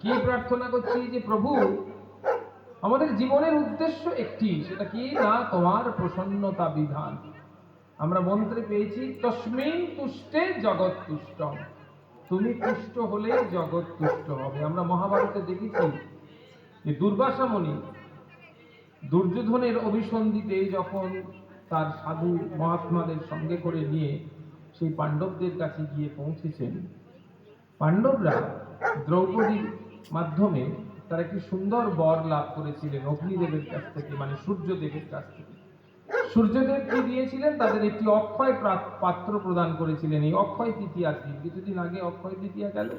কি প্রার্থনা করছি যে প্রভু আমাদের জীবনের উদ্দেশ্য একটি, সেটা কি না তোমার প্রসন্নতা বিধান। আমরা মন্ত্রে পেয়েছি তস্মিন তুষ্টে জগৎ তুষ্টম, তুমি তুষ্ট হলে জগৎ তুষ্ট হবে। আমরা মহাভারতে দেখেছি যে দুর্বাসা মুনি দুর্যোধনের অভিসন্ধিতে যখন তার সাধু মহাত্মাদের সঙ্গে করে নিয়ে সেই পাণ্ডবদের কাছে গিয়ে পৌঁছেছেন, পাণ্ডবরা দ্রৌপদীর মাধ্যমে তারা একটি সুন্দর বর লাভ করেছিলেন অগ্নিদেবের কাছ থেকে, মানে সূর্যদেবের কাছ থেকে। সূর্যদেব কি দিয়েছিলেন? তাদের একটি অক্ষয় পাত্র প্রদান করেছিলেন। এই অক্ষয় তৃতীয়ার দিন, কিছুদিন আগে অক্ষয় তৃতীয়া গেল,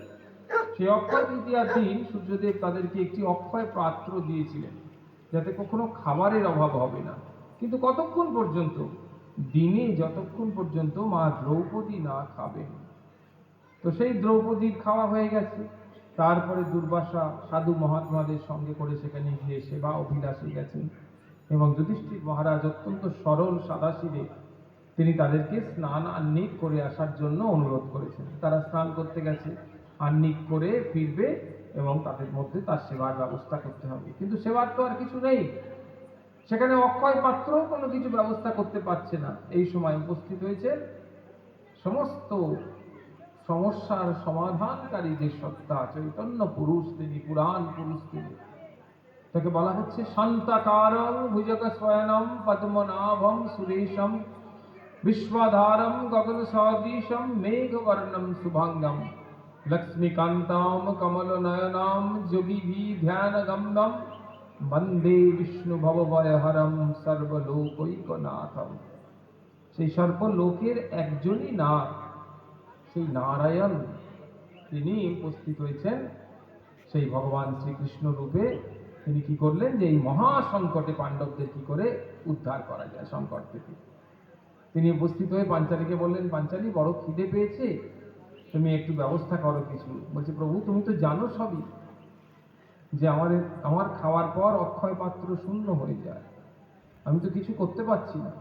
সেই অক্ষয় তৃতীয়ার দিন সূর্যদেব তাদেরকে একটি অক্ষয় পাত্র দিয়েছিলেন, যাতে কখনো খাবারের অভাব হবে না। কিন্তু কতক্ষণ পর্যন্ত? দিনে যতক্ষণ পর্যন্ত মা দ্রৌপদী না খাবেন। তো সেই দ্রৌপদীর খাওয়া হয়ে গেছে। তারপরে দুর্বাসা সাধু মহাত্মাদের সঙ্গে করে সেখানে গিয়ে সেবা অভিলাষে গেছেন, এবং যুধিষ্ঠির মহারাজ অত্যন্ত সরল সাদাসিধে তিনি তাদেরকে স্নান আহ্নিক করে আসার জন্য অনুরোধ করেছেন। তারা স্নান করতে গেছে, আহ্নিক করে ফিরবে এবং তাদের মধ্যে তার সেবার ব্যবস্থা করতে হবে। কিন্তু সেবার তো আর কিছু নেই, সেখানে অক্ষয় পাত্র কোনো কিছু ব্যবস্থা করতে পারছে না। এই সময় উপস্থিত হয়েছে সমস্ত সমস্যার সমাধানকারী যে সত্তা চৈতন্য পুরুষ, তিনি পুরাণ পুরুষ, তিনি তাকে বলা হচ্ছে শান্তাকারং ভুজগ স্বয়নম পদ্মনাভম সুরেশম বিশ্বধারম গগন সদৃশম মেঘবর্ণম শুভাঙ্গম লক্ষ্মীকান্তম কমল নয়নম যোগীভি ধ্যান গম্যম বন্দে বিষ্ণু ভবভয়হরম সর্বলোকৈকনাথম। সেই সর্বলোকের একজনই নাথ, সেই নারায়ণ, তিনি উপস্থিত হয়েছেন সেই ভগবান শ্রীকৃষ্ণ রূপে। তিনি কি করলেন যে এই মহা সংকটে পাণ্ডবদের কি করে উদ্ধার করা যায় সংকট থেকে। তিনি উপস্থিত হয়ে পাঞ্চালীকে বললেন, পাঞ্চালী বড় খিদে পেয়েছে, তুমি একটু ব্যবস্থা করো কিছু। বলছে, প্রভু তুমি তো জানো সবই, যে আমার খাওয়ার পর অক্ষয় পাত্র শূন্য হয়ে যায়, আমি তো কিছু করতে পারছি না।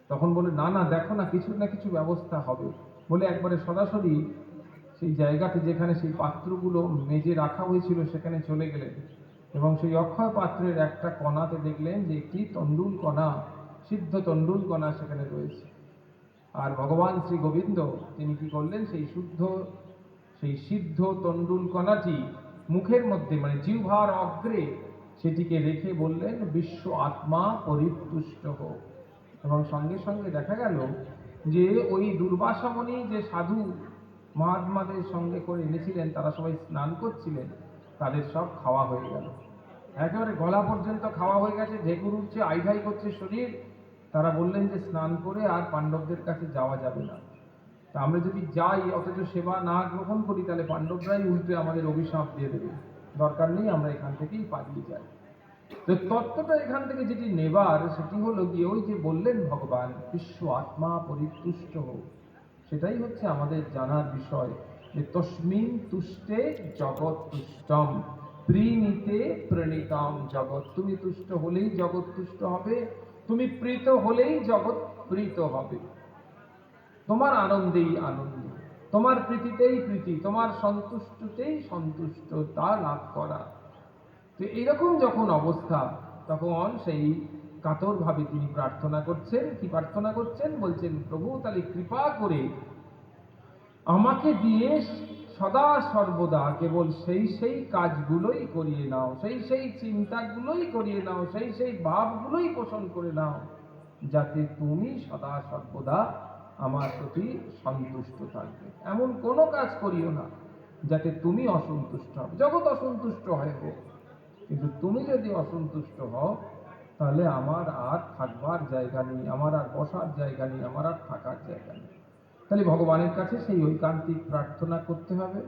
তখন বলে, না না দেখো না, কিছু না কিছু ব্যবস্থা হবে। বলে একবারে সরাসরি সেই জায়গাতে যেখানে সেই পাত্রগুলো মেজে রাখা হয়েছিল সেখানে চলে গেলেন, এবং সেই অক্ষয় পাত্রের একটা কণাতে দেখলেন যে একটি তণ্ডুল কণা, সিদ্ধ তণ্ডুল কণা সেখানে রয়েছে। আর ভগবান শ্রী গোবিন্দ তিনি কি করলেন, সেই সিদ্ধ তণ্ডুল কণাটি মুখের মধ্যে, মানে জিহ্বার অগ্রে সেটিকে রেখে বললেন, বিশ্ব আত্মা পরিতুষ্ট হোক। এবং সঙ্গে সঙ্গে দেখা গেল যে ওই দুর্বাসা মুনি যে সাধু মহাত্মাদের সঙ্গে করে এনেছিলেন, তারা সবাই স্নান করছিলেন, তাদের সব খাওয়া হয়ে গেল, একেবারে গলা পর্যন্ত খাওয়া হয়ে গেছে, ঢেকুর উঠছে, আইঢাই করছে শরীর। তারা বললেন যে স্নান করে আর পাণ্ডবদের কাছে যাওয়া যাবে না, তা আমরা যদি যাই অথচ সেবা না গ্রহণ করি, তাহলে পাণ্ডবরাই উল্টে আমাদের অভিশাপ দিয়ে দেবে, দরকার নেই, আমরা এখান থেকেই পালিয়ে যাই। তো তত্ত্বটা এখান থেকে যেটি নেবার, সেটি হলো গিয়ে ওই যে বললেন ভগবান বিশ্ব আত্মা পরিতুষ্ট হোক, সেটাই হচ্ছে আমাদের জানার বিষয়, যে তস্মিন তুষ্টে জগৎ তুষ্টম প্রীণীতে প্রণীতম জগৎ। তুমি তুষ্ট হলেই জগৎ তুষ্ট হবে, তুমি প্রীত হলেই জগৎ প্রীত হবে। তোমার আনন্দেই আনন্দ, তোমার প্রীতিতেই প্রীতি, তোমার সন্তুষ্টতেই সন্তুষ্টতা লাভ করা। তো এইরকম যখন অবস্থা, তখন সেই কাতরভাবে তিনি প্রার্থনা করছেন। কি প্রার্থনা করছেন? বলছেন, প্রভু তাহলে কৃপা করে আমাকে দিয়ে সদা সর্বদা কেবল সেই কাজগুলোই করিয়ে নাও, সেই চিন্তাগুলোই করিয়ে নাও, সেই ভাবগুলোই পোষণ করে নাও, যাতে তুমি সদা সর্বদা আমার প্রতি সন্তুষ্ট থাকবে। এমন কোনো কাজ করিও না যাতে তুমি অসন্তুষ্ট হবে। জগৎ অসন্তুষ্ট হয় হোক, কিন্তু তুমি যদি অসন্তুষ্ট হও, তাহলে আমার আর থাকবার জায়গা নেই, আমার আর বসার জায়গা নেই, আমার আর থাকার জায়গা নেই। তাহলে ভগবানের কাছে সেই ঐকান্তিক প্রার্থনা করতে হবে,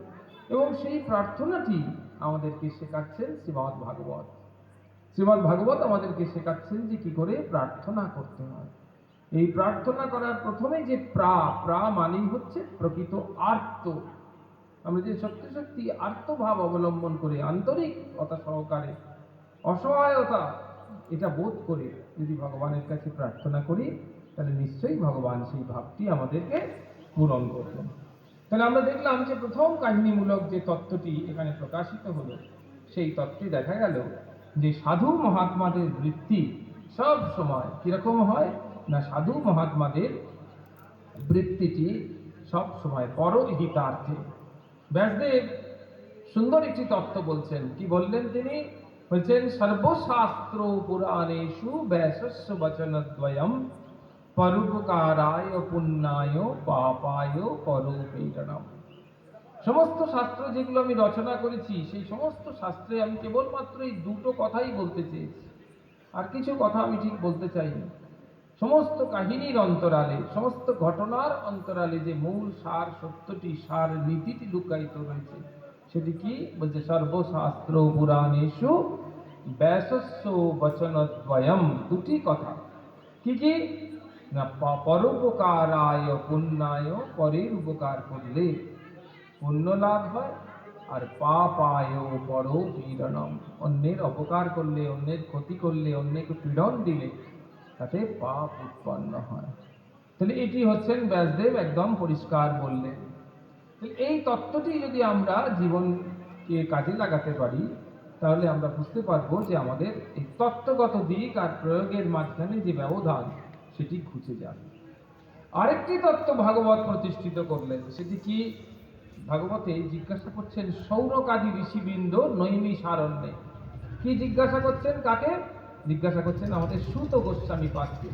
এবং সেই প্রার্থনাটি আমাদেরকে শেখাচ্ছেন শ্রীমদ্ ভাগবত। শ্রীমদ্ ভাগবত আমাদেরকে শেখাচ্ছেন যে কি করে প্রার্থনা করতে হয়। এই প্রার্থনা করার প্রথমে যে প্রা মানেই হচ্ছে প্রকৃত আর্ত। আমরা যে সত্যি সত্যি আর্তভাব অবলম্বন করে, আন্তরিকতা সহকারে, অসহায়তা এটা বোধ করে যদি ভগবানের কাছে প্রার্থনা করি, তাহলে নিশ্চয়ই ভগবান সেই ভাবটি আমাদেরকে পূরণ করবেন। তাহলে আমরা দেখলাম যে প্রথম কাহিনীমূলক যে তত্ত্বটি এখানে প্রকাশিত হলো, সেই তত্ত্বে দেখা গেল যে সাধু মহাত্মাদের বৃত্তি সব সময় কিরকম হয় না, সাধু মহাত্মাদের বৃত্তিটি সব সময় পরহিতার্থে। ব্যাসদেব সুন্দর একটি তত্ত্ব বলছেন। কি বললেন তিনি? বলছেন সর্বশাস্ত্র পুরাণেষু ব্যাসস্য বচনদ্বয়ম পরোপকারায় পুণ্যায় পাপায় পরোপীড়নম। সমস্ত শাস্ত্র যেগুলো আমি রচনা করেছি, সেই সমস্ত শাস্ত্রে আমি কেবলমাত্র এই দুটো কথাই বলতে চেয়েছি, আর কিছু কথা আমি ঠিক বলতে চাইনি। সমস্ত কাহিনীর অন্তরালে, সমস্ত ঘটনার অন্তরালে যে মূল সার সত্যটি, সার নীতিটি লুকায়িত রয়েছে, সেটি কি বলছে? সর্বশাস্ত্র পুরাণেষু ব্যাসস্য বচনদ্বয়ম। দুটি কথা। কি কি না, পরোপকারায় পুণ্যায়, পরের উপকার করলে পুণ্য লাভ হয়, আর পাপায় পরোপীড়নম, অন্যের অপকার করলে, অন্যের ক্ষতি করলে, অন্যকে পীড়ন দিলে তাতে পাপ উৎপন্ন হয়। তাহলে এটি হচ্ছেন ব্যাসদেব একদম পরিষ্কার বললেন। এই তত্ত্বটি যদি আমরা জীবনকে কাজে লাগাতে পারি, তাহলে আমরা বুঝতে পারবো যে আমাদের এই তত্ত্বগত দিক আর প্রয়োগের মাঝখানে যে ব্যবধান, সেটি ঘুচে যাবে। আরেকটি তত্ত্ব ভাগবত প্রতিষ্ঠিত করলেন। সেটি কি? ভাগবতে জিজ্ঞাসা করছেন সৌরকাদি ঋষিবৃন্দ নৈমিষারণ্যে। কি জিজ্ঞাসা করছেন? কাকে জিজ্ঞাসা করছেন? আমাদের সূত গোস্বামী পাদকে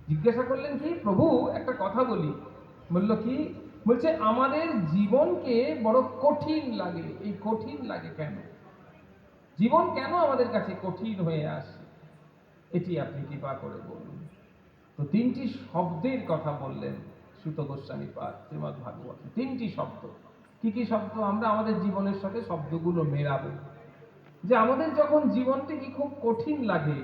জিজ্ঞাসা করলেন। কি? প্রভু, একটা কথা বলি। বলল কি? বলছে আমাদের জীবনকে বড় কঠিন লাগে। এই কঠিন লাগে কেন? জীবন কেন আমাদের কাছে কঠিন হয়ে আসে? এটি আপনি কৃপা করে বলুন। তো তিনটি শব্দের কথা বললেন সূত গোস্বামী পাদ শ্রীমদ্ ভাগবতে। তিনটি শব্দ। কি কি শব্দ? আমরা আমাদের জীবনের সাথে শব্দগুলো মেলাবো। যে আমাদের যখন জীবনটি কি খুব কঠিন লাগে,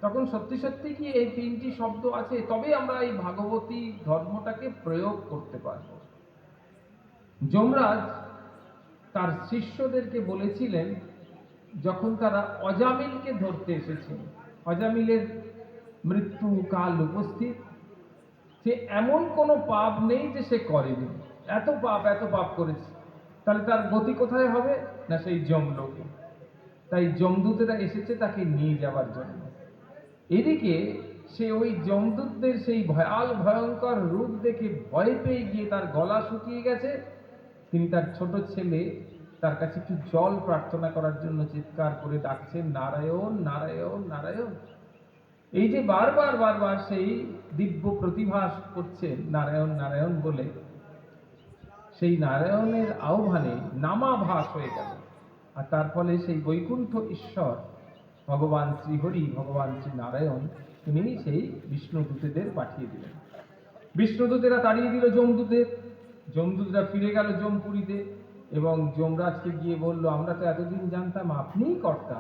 তখন সত্যি সত্যি কি এই তিনটি শব্দ আছে, তবে আমরা এই ভাগবতী ধর্মটাকে প্রয়োগ করতে পারব। যমরাজ তার শিষ্যদেরকে বলেছিলেন, যখন তারা অজামিলকে ধরতে এসেছিল, অজামিলের মৃত্যু কাল উপস্থিত, সে এমন কোনো পাপ নেই যে সে করেনি। এত পাপ করেছে, তাহলে তার গতি কোথায় হবে না? সেই যমলোকে। তাই যমদূতেরা এসেছে তাকে নিয়ে যাওয়ার জন্য। এদিকে সে ওই যমদূতদের সেই ভয়ঙ্কর রূপ দেখে ভয় পেয়ে গিয়ে তার গলা শুকিয়ে গেছে। তিনি তার ছোট ছেলে, তার কাছে একটু জল প্রার্থনা করার জন্য চিৎকার করে ডাকছেন, নারায়ণ নারায়ণ নারায়ণ। এই যে বারবার সেই দিব্য প্রতিভাস করছেন নারায়ণ নারায়ণ বলে, সেই নারায়ণের আহ্বানে নামাভাস হয়ে গেল। আর তার ফলে সেই বৈকুণ্ঠ ঈশ্বর ভগবান শ্রীহরি, ভগবান শ্রী নারায়ণ, তিনি সেই বিষ্ণুদূতেদের পাঠিয়ে দিলেন। বিষ্ণুদূতেরা তাড়িয়ে দিল যমদূতের। যমদূতরা ফিরে গেল যমপুরীতে এবং যমরাজকে গিয়ে বলল, আমরা তো এতদিন জানতাম আপনিই কর্তা,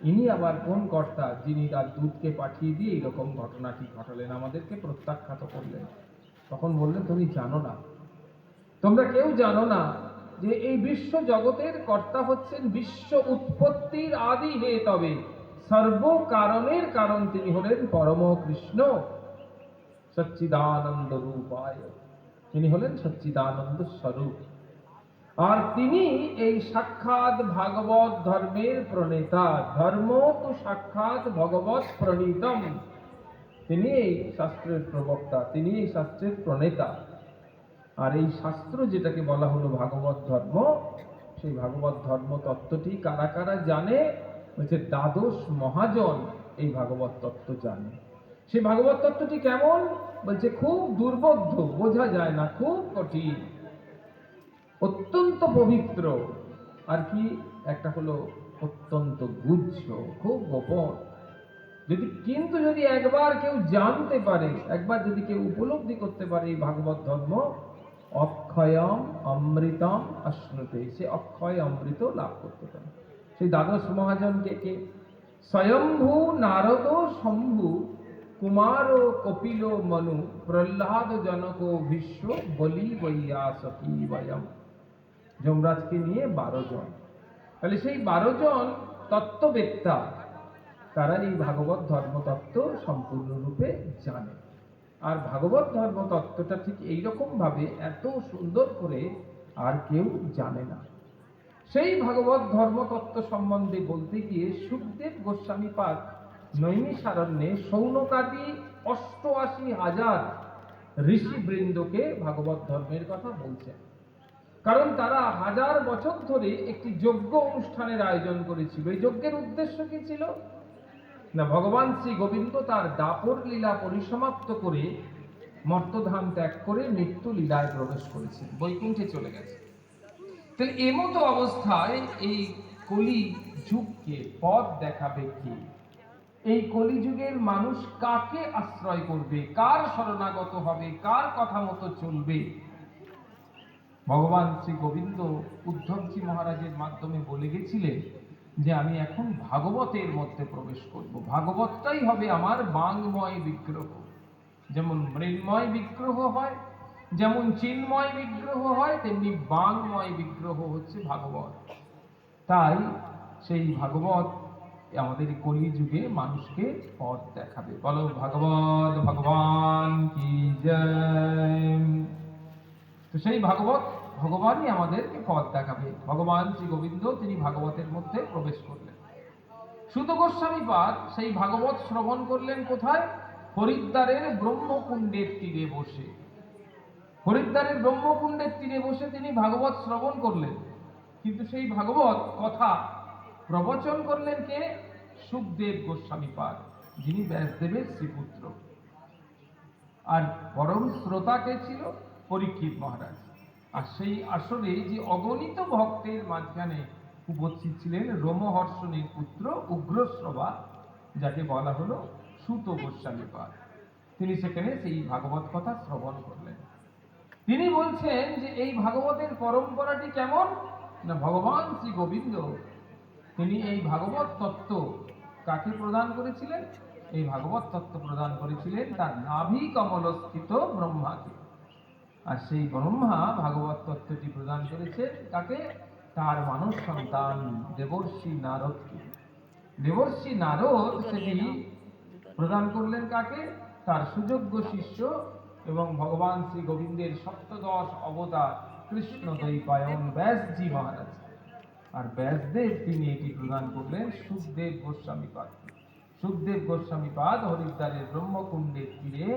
ইনি আবার কোন কর্তা যিনি তার দূতকে পাঠিয়ে দিয়ে এরকম ঘটনাটি ঘটালেন, আমাদেরকে প্রত্যাখ্যাত করলেন। তখন বললেন, তুমি জানো না, তোমরা কেউ জানো না যে এই বিশ্ব জগতের কর্তা হচ্ছেন বিশ্ব উৎপত্তির আদি হে, তবে সর্ব কারণের কারণ তিনি হলেন পরম কৃষ্ণ সচ্চিদানন্দ রূপায়। তিনি হলেন সচ্চিদানন্দ স্বরূপ। আর তিনি এই সাক্ষাৎ ভাগবত ধর্মের প্রণেতা। ধর্ম তো সাক্ষাৎ ভগবত প্রণীতম। তিনি এই শাস্ত্রের প্রবক্তা, তিনি এই শাস্ত্রের প্রণেতা। আর এই শাস্ত্র যেটাকে বলা হলো ভাগবত ধর্ম, সেই ভাগবত ধর্ম তত্ত্বটি কারা কারা জানে? বলছে দ্বাদশ মহাজন এই ভাগবত তত্ত্ব জানে। সেই ভাগবত তত্ত্বটি কেমন? বলছে খুব দুর্বোধ্য, বোঝা যায় না, খুব কঠিন, অত্যন্ত পবিত্র, আর কি একটা হলো অত্যন্ত গুহ্য, খুব গোপন। কিন্তু যদি একবার কেউ জানতে পারে, একবার যদি কেউ উপলব্ধি করতে পারে এই ভাগবত ধর্ম, অক্ষয়ম অমৃতম অশ্নুতে, সে অক্ষয় অমৃত লাভ করতে পারে। সেই দ্বাদশ মহাজনকে কে? স্বয়ম্ভু নারদ শম্ভু কুমার কপিল মনু প্রহ্লাদ জনক ভীষ্ম বলি বৈয়াসকি বয়ম। যমরাজকে নিয়ে 12 জন। তাহলে সেই 12 জন তত্ত্ববেত্তা, তারা এই ভাগবত ধর্মতত্ত্ব সম্পূর্ণরূপে জানে। আর ভাগবত ধর্ম তত্ত্বটা ঠিক এইরকম ভাবে এত সুন্দর করে আর কেউ জানে না। সেই ভাগবত ধর্মতত্ত্ব সম্বন্ধে বলতে গিয়ে সুখদেব গোস্বামীপাদ নৈমিষারণ্যে শৌনকাদি ৮৮,০০০ ঋষিবৃন্দকে ভাগবত ধর্মের কথা বলছেন। কারণ তারা ১০০০ বছর ধরে একটি যজ্ঞ অনুষ্ঠানের আয়োজন করেছিল। এই যজ্ঞের উদ্দেশ্য কি ছিল না, ভগবান শ্রী গোবিন্দ তার দাপর লীলা পরিসমাপ্ত করে মর্তধাম ত্যাগ করে মৃত্যু লীলায় প্রবেশ করেছেন, বৈকুণ্ঠে চলে গেছে। তাহলে এমতো অবস্থায় এই কলি যুগকে পথ দেখাবে কে? এই কলিযুগের মানুষ কাকে আশ্রয় করবে, কার শরণাগত হবে, কার কথা মতো চলবে? ভগবান শ্রী গোবিন্দ উদ্ধবজি মহারাজের মাধ্যমে বলে গেছিলেন যে আমি এখন ভাগবতের মধ্যে প্রবেশ করব। ভাগবতটাই হবে আমার বাঙ্গময় বিগ্রহ। যেমন মৃন্ময় বিগ্রহ হয়, যেমন চিন্ময় বিগ্রহ হয়, তেমনি বাঙ্গময় বিগ্রহ হচ্ছে ভাগবত। তাই সেই ভাগবত আমাদের কলিযুগে মানুষকে পথ দেখাবে। বলো ভাগবত ভগবান কি জয়। তো সেই ভাগবত ভগবানই আমাদেরকে পথ দেখাবে। ভগবান শ্রী গোবিন্দ তিনি ভাগবতের মধ্যে প্রবেশ করলেন। সুত গোস্বামীপাদ সেই ভাগবত শ্রবণ করলেন কোথায়? হরিদ্বারের ব্রহ্মকুণ্ডের তীরে বসে। হরিদ্বারের ব্রহ্মকুণ্ডের তীরে বসে তিনি ভাগবত শ্রবণ করলেন। কিন্তু সেই ভাগবত কথা প্রবচন করলেন কে? সুখদেব গোস্বামীপাদ, যিনি ব্যাসদেবের শ্রীপুত্র। আর পরম শ্রোতা কে ছিল? পরীক্ষিত মহারাজ। আর সেই আসরে যে অগণিত ভক্তের মাঝখানে উপস্থিত ছিলেন রোমহর্ষণের পুত্র উগ্রশ্রবা, যাকে বলা হলো সুত গোস্বামীপাদ। তিনি সেখানে সেই ভাগবত কথা শ্রবণ করলেন। তিনি বলছেন যে এই ভাগবতের পরম্পরাটি কেমন না, ভগবান শ্রী গোবিন্দ তিনি এই ভাগবত তত্ত্ব কাকে প্রদান করেছিলেন? এই ভাগবত তত্ত্ব প্রদান করেছিলেন তার নাভি কমলস্থিত ব্রহ্মাকে। আর সেই ব্রহ্মা ভাগবত তত্ত্বটি প্রদান করেছেন কাকে? তার মানস সন্তান দেবর্ষি নারদকে। দেবর্ষি নারদ সেটি প্রদান করলেন কাকে? তার সুযোগ্য শিষ্য এবং ভগবান শ্রী গোবিন্দের সপ্তদশ অবতার কৃষ্ণ দ্বৈপায়ন ব্যাসজি মহারাজ। আর ব্যাসদেব তিনি এটি প্রদান করলেন সুখদেব গোস্বামীপাদ। সুখদেব গোস্বামীপাদ হরিদ্বারের ব্রহ্মকুণ্ডের তীরে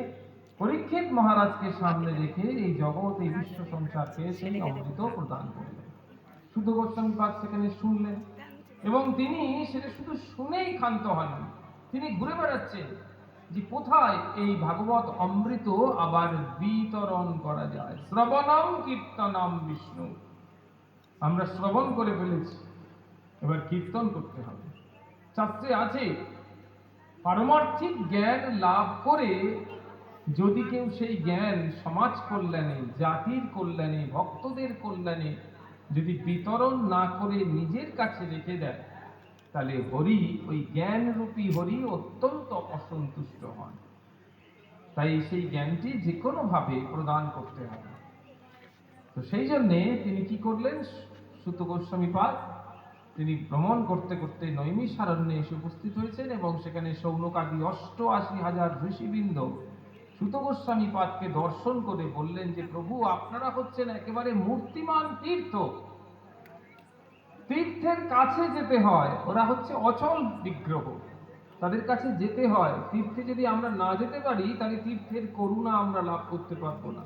পরীক্ষিত মহারাজকে সামনে রেখে এই জগৎ এই বিশ্ব সংসারকে সেই অমৃত প্রদান করলেন। সুত গোস্বামীপাদ সেখানে শুনলেন এবং তিনি সেটা শুধু শুনেই ক্ষান্ত হননি, তিনি ঘুরে বেড়াচ্ছেন যে কোথায় এই ভাগবত অমৃত আবার বিতরণ করা যায়। শ্রবণম কীর্তনম বিষ্ণু। আমরা শ্রবণ করে ফেলেছি, এবার কীর্তন করতে হবে। শাস্ত্রে আছে পারমার্থিক জ্ঞান লাভ করে যদি কেউ সেই জ্ঞান সমাজ কল্যাণে, জাতির কল্যাণে, ভক্তদের কল্যাণে যদি বিতরণ না করে নিজের কাছে রেখে দেয়, তাহলে হরি, ওই জ্ঞানরূপী হরি অত্যন্ত অসন্তুষ্ট হন। তাই সেই জ্ঞানটি যে কোনো ভাবে প্রদান করতে হবে। তো সেই জন্যে তিনি কি করলেন? সুত গোস্বামীপাদ তিনি ভ্রমণ করতে করতে নৈমিষারণ্যে এসে উপস্থিত হয়েছেন এবং সেখানে শৌনকাদি ৮৮,০০০ ঋষিবৃন্দ সুত গোস্বামীপাদকে দর্শন করে বললেন যে প্রভু, আপনারা হচ্ছেন একেবারে মূর্তিমান তীর্থ। তীর্থের কাছে যেতে হয়, ওরা হচ্ছে অচল বিগ্রহ, তাদের কাছে যেতে হয়। তীর্থে যদি আমরা না যেতে পারি তাহলে তীর্থের করুণা আমরা লাভ করতে পারবো না।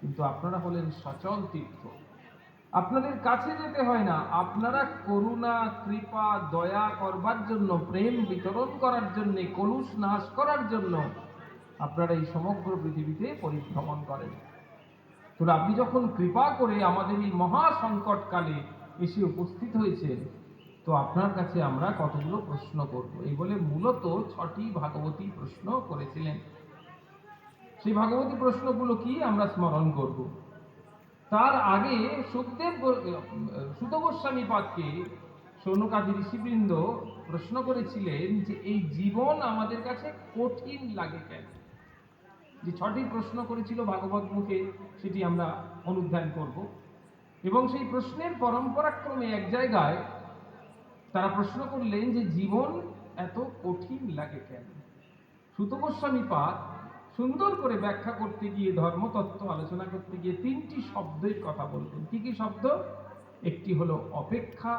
কিন্তু আপনারা হলেন সচল তীর্থ, আপনাদের কাছে যেতে হয় না। আপনারা করুণা, কৃপা, দয়া করবার জন্য, প্রেম বিতরণ করার জন্য, কলুষ নাশ করার জন্য আপনারা এই সমগ্র পৃথিবীতে পরিভ্রমণ করেন। তো আপনি যখন কৃপা করে আমাদের এই মহা সংকটকালে এসে উপস্থিত হয়েছে, তো আপনার কাছে আমরা কতগুলো প্রশ্ন করব। এই বলে মূলত ৬টি ভাগবতী প্রশ্ন করেছিলেন। সেই ভাগবতী প্রশ্নগুলো কি আমরা স্মরণ করব। তার আগে সুত গোস্বামীপাদকে শৌনকাদি ঋষিবৃন্দ প্রশ্ন করেছিলেন যে এই জীবন আমাদের কাছে কঠিন লাগে কেন। যে ৬টি প্রশ্ন করেছিল ভাগবত মুখে, সেটি আমরা অনুধ্যান করব। এবং সেই প্রশ্নের পরম্পরাক্রমে এক জায়গায় তারা প্রশ্ন করলেন যে জীবন এত কঠিন লাগে কেন। সুত গোস্বামীপাদ সুন্দর করে ব্যাখ্যা করতে গিয়ে, ধর্মতত্ত্ব আলোচনা করতে গিয়ে তিনটি শব্দের কথা বলতেন। কি কি শব্দ? একটি হলো অপেক্ষা,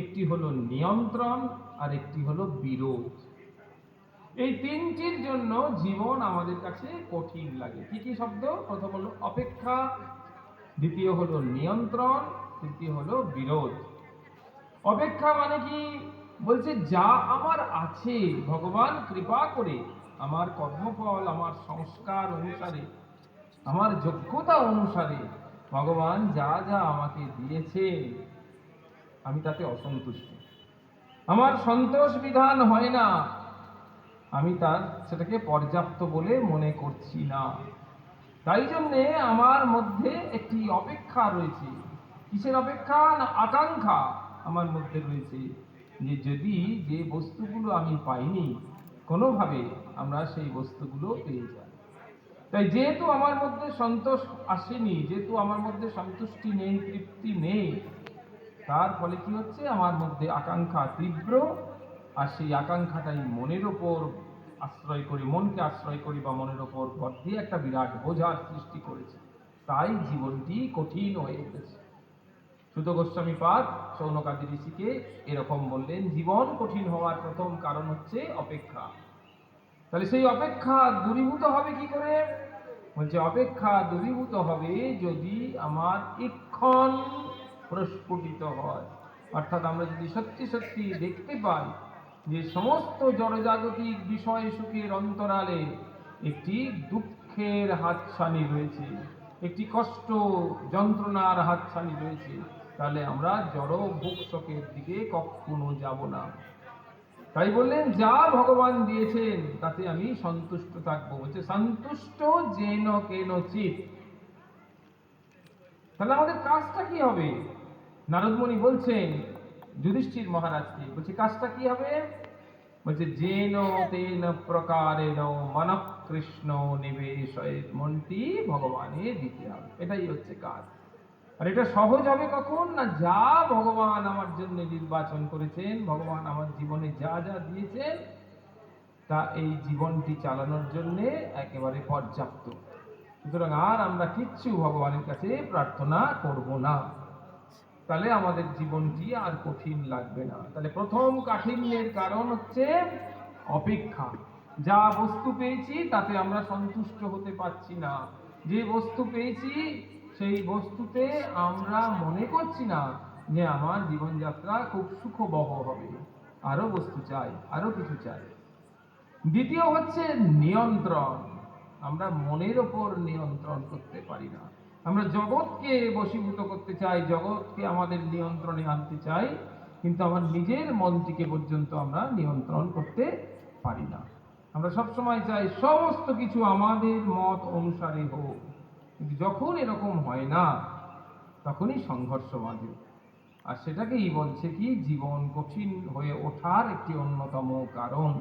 একটি হলো নিয়ন্ত্রণ, আর একটি হলো বিরোধ। এই তিনটির জন্য জীবন আমাদের কাছে কঠিন লাগে। কি কি শব্দ? প্রথম হলো অপেক্ষা, দ্বিতীয় হলো নিয়ন্ত্রণ, তৃতীয় হলো বিরোধ। অপেক্ষা মানে কি? বলছে যা আমার আছে, ভগবান কৃপা করে আমার কর্মফল, আমার সংস্কার অনুসারে, আমার যোগ্যতা অনুসারে ভগবান যা যা আমাকে দিয়েছেন, আমি তাতে অসন্তুষ্ট। আমার সন্তোষ বিধান হয় না, আমি সেটাকে পর্যাপ্ত বলে মনে করছি না। তাই জন্যে আমার মধ্যে একটি অপেক্ষা রয়েছে। কিসের অপেক্ষা? না আকাঙ্ক্ষা আমার মধ্যে রয়েছে, যে যদি যে বস্তুগুলো আমি পাইনি, কোনোভাবে আমরা সেই বস্তুগুলো পেয়ে যাই। তাই যেহেতু আমার মধ্যে সন্তোষ আসেনি, যেহেতু আমার মধ্যে সন্তুষ্টি নেই, তৃপ্তি নেই, তার ফলে কি হচ্ছে? আমার মধ্যে আকাঙ্ক্ষা তীব্র, আর সেই আকাঙ্ক্ষাটাই মনের ওপর আশ্রয় করি, মনকে আশ্রয় করি, বা মনের ওপর ভর দিয়ে একটা বিরাট বোঝার সৃষ্টি করেছে। তাই জীবনটি কঠিন হয়ে উঠেছে। সুত গোস্বামী পাদ শৌনকাদি ঋষিকে এরকম বললেন, জীবন কঠিন হওয়ার প্রথম কারণ হচ্ছে অপেক্ষা। তাহলে সেই অপেক্ষা দূরীভূত হবে কি করে? বলছে অপেক্ষা দূরীভূত হবে যদি আমার ইক্ষণ প্রস্ফুটিত হয়। অর্থাৎ আমরা যদি সত্যি সত্যি দেখতে পাই যে সমস্ত জড়জাগতিক বিষয় সুখের অন্তরালে একটি দুঃখের হাতছানি রয়েছে, একটি কষ্ট যন্ত্রণার হাতছানি রয়েছে, তাহলে আমরা জড় ভোগ শোকের দিকে কখনো যাব না। তাই বললেন যা ভগবান দিয়েছেন তাতে আমি সন্তুষ্ট থাকবো। বলছে সন্তুষ্ট যেন কেন চিত। তাহলে আমাদের কাজটা কি হবে? নারদমুনি বলছেন যুধিষ্ঠির মহারাজকে, বলছে কাজটা কি হবে? বলছে যেন তেন প্রকারেণ মনঃ কৃষ্ণ নিবেশয়েৎ, মনটি ভগবানে দিতে হবে। এটাই হচ্ছে কাজ। আর এটা সহজ হবে কখন? না যা ভগবান আমার জন্য নির্বাচন করেছেন, ভগবান আমার জীবনে যা যা দিয়েছেন, তা এই জীবনটি চালানোর জন্য একেবারে পর্যাপ্ত। সুতরাং আর আমরা কিচ্ছু ভগবানের কাছে প্রার্থনা করব না, তাহলে আমাদের জীবনটি আর কঠিন লাগবে না। তাহলে প্রথম কাঠিন্যের কারণ হচ্ছে অপেক্ষা। যা বস্তু পেয়েছি তাতে আমরা সন্তুষ্ট হতে পারছি না। যে বস্তু পেয়েছি সেই বস্তুতে আমরা মনে করছি না যে আমার জীবনযাত্রা খুব সুখবহ হবে, আরো বস্তু চাই, আরো কিছু চাই। দ্বিতীয় হচ্ছে নিয়ন্ত্রণ। আমরা মনের ওপর নিয়ন্ত্রণ করতে পারি না। আমরা জগৎকে বশীভূত করতে চাই, জগৎকে আমাদের নিয়ন্ত্রণে আনতে চাই, কিন্তু আমার নিজের মনটিকে পর্যন্ত আমরা নিয়ন্ত্রণ করতে পারি না। আমরা সবসময় চাই সমস্ত কিছু আমাদের মত অনুসারে হোক, কিন্তু যখন এরকম হয় না তখনই সংঘর্ষ বাঁধে। আর সেটাকেই বলছে কি জীবন কঠিন হয়ে ওঠার একটি অন্যতম কারণ,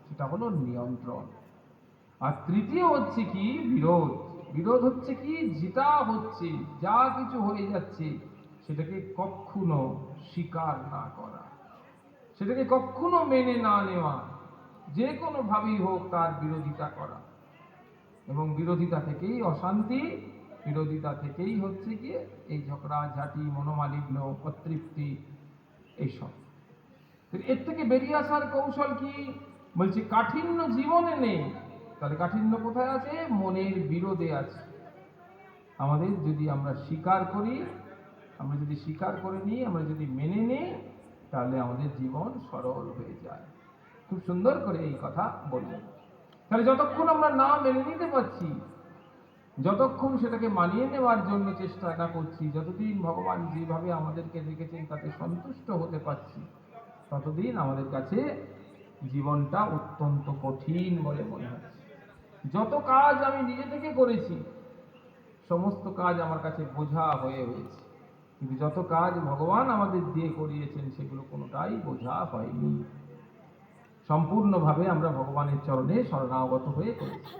সেটা হলো নিয়ন্ত্রণ। আর তৃতীয় হচ্ছে কি বিরোধ। বিরোধ হচ্ছে কি যেটা হচ্ছে, যা কিছু হয়ে যাচ্ছে সেটাকে কখনো স্বীকার না করা, সেটাকে কখনো মেনে না নেওয়া, যে কোনো ভাবেই হোক তার বিরোধিতা করা। এবং বিরোধিতা থেকেই অশান্তি, বিরোধিতা থেকেই হচ্ছে কি এই ঝগড়া ঝাঁটি, মনোমালিন্য, অতৃপ্তি, এইসব। এর থেকে বেরিয়ে আসার কৌশল কি? বলছি কাঠিন্য জীবনে নেই। তাহলে কাঠিন্য কোথায় আছে? মনের বিরোধে আছে। আমাদের যদি আমরা স্বীকার করি, আমরা যদি স্বীকার করে নিই, আমরা যদি মেনে নিই, তাহলে আমাদের জীবন সরল হয়ে যায়। খুব সুন্দর করে এই কথা বললেন। তাহলে যতক্ষণ আমরা না মেনে নিতে পারছি, যতক্ষণ সেটাকে মানিয়ে নেওয়ার জন্য চেষ্টা না করছি, যতদিন ভগবান যেভাবে আমাদেরকে রেখেছেন তাতে সন্তুষ্ট হতে পারছি, ততদিন আমাদের কাছে জীবনটা অত্যন্ত কঠিন বলে মনে হচ্ছে। যত কাজ আমি নিজে থেকে করেছি, সমস্ত কাজ আমার কাছে বোঝা হয়ে হয়েছে, কিন্তু যত কাজ ভগবান আমাদের দিয়ে করিয়েছেন সেগুলো কোনোটাই বোঝা হয়নি। সম্পূর্ণভাবে আমরা ভগবানের চরণে শরণাগত হয়ে করেছি।